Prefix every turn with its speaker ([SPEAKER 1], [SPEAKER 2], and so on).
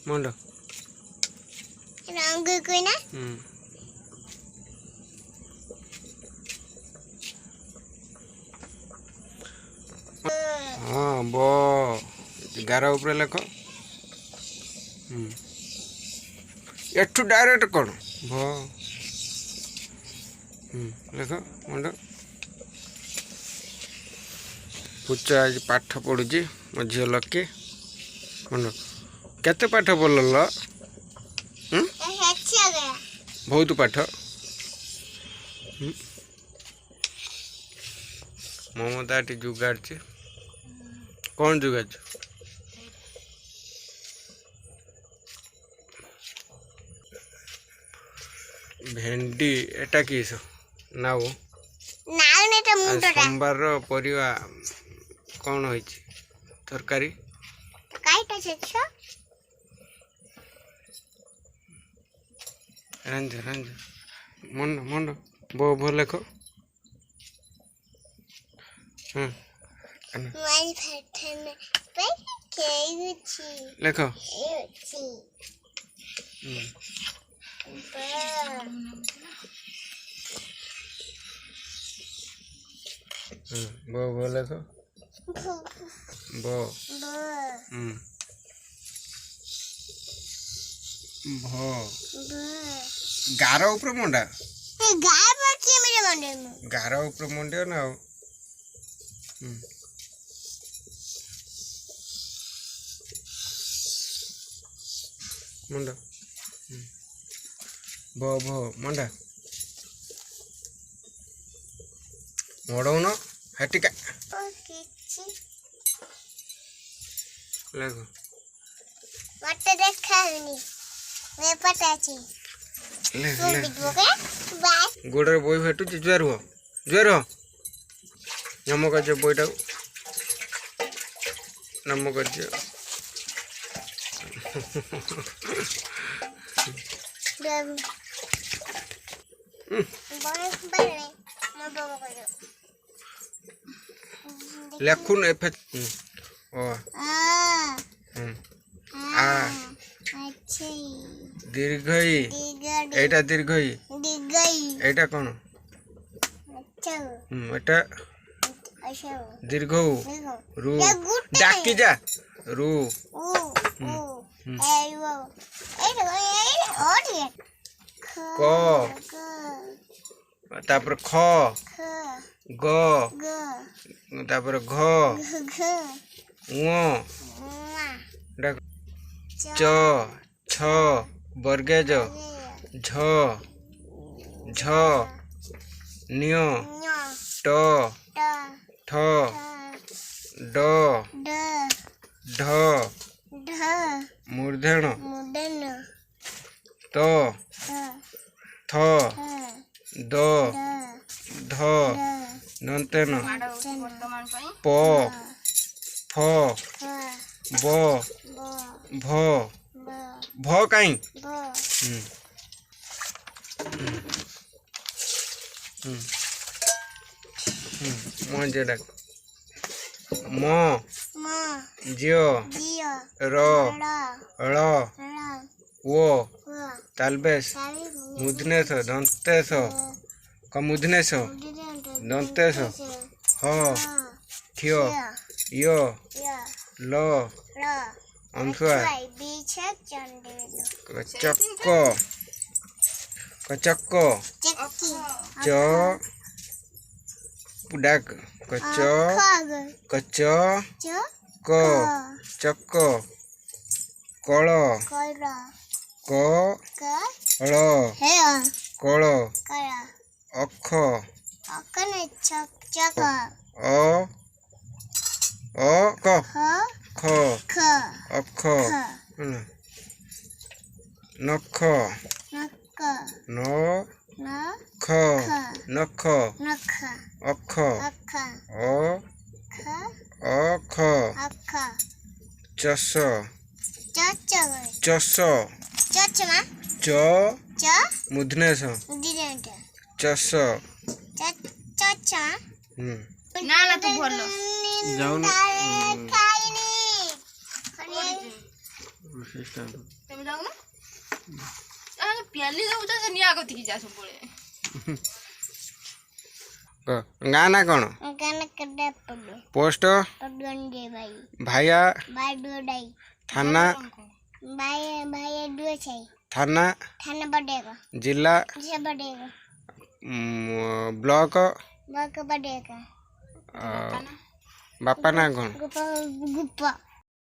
[SPEAKER 1] मुंड
[SPEAKER 2] रंग कोई ना
[SPEAKER 1] हाँ बो 11 ऊपर लेख एठू डायरेक्ट कौन भ लेख मुंड पूचा आज पाठ पढ़ुची मो झील लकी मुंड केते पाठ पढ़ल बहुत पाठ ममता टी जुगाड़ कौन जुगाड़ भेंडी एटा किस नाउ सोमवार परिवा कौन हो तरकारी रंज रंज मुंड मुंड बो भो लेख लेख बो भो लेख बो भो गार ऊपर मुंडा गार ऊपर मुंडे ना मुंडा भो भो मुंडा मोड़ौन हटिका लेख
[SPEAKER 2] मत देखानी मैं पता छी
[SPEAKER 1] गोड़े बोई भेटू जुआर हो जुआर हो नम कर बोईटा नम कर लेखुन एफ ओ आ दीर्घई एटा दीर्घई एटा कौन एटा दीर्घ रू डाकी जा रू क तापर ख ग तापर घ च छ वर्गेज झ झ न्य ट ठ ड ढ मूर्धन त थ द ध दंतेन प फ ब भ भ कहीं मुझे डाक म ज्य र ळ वो तालबेश मुधनेश दंतेश कमुधनेश दंतेश ह क्ष य ल अंशुआ कचक्क कचक्क च डाक कच कच क चक्क कल क ळ कल अख अ क ख अख नख न ख नख अख अख चस चस च मुधनेश चस
[SPEAKER 3] ना ना तो बोलो
[SPEAKER 1] जाऊन
[SPEAKER 3] ତମେ ଯାଉନ ପ୍ୟାଲି ଯାଉଛ ସେ ନିଆ କତିକି ଯା ସବୁବେଳେ
[SPEAKER 1] ଗାଁ ନା କ'ଣ?
[SPEAKER 2] गाना कड्डा पड़ो
[SPEAKER 1] पोस्ट
[SPEAKER 2] पड़गंजे भाई
[SPEAKER 1] भाइया
[SPEAKER 2] भाई डोडाई
[SPEAKER 1] थाना
[SPEAKER 2] भाई भाई डुए छाई
[SPEAKER 1] थाना
[SPEAKER 2] थाना बढ़ेगा
[SPEAKER 1] जिला
[SPEAKER 2] से बढ़ेगा
[SPEAKER 1] ब्लॉक
[SPEAKER 2] बाक बढ़ेगा
[SPEAKER 1] बापा ना କ'ଣ?
[SPEAKER 2] गुप्पा गुप्पा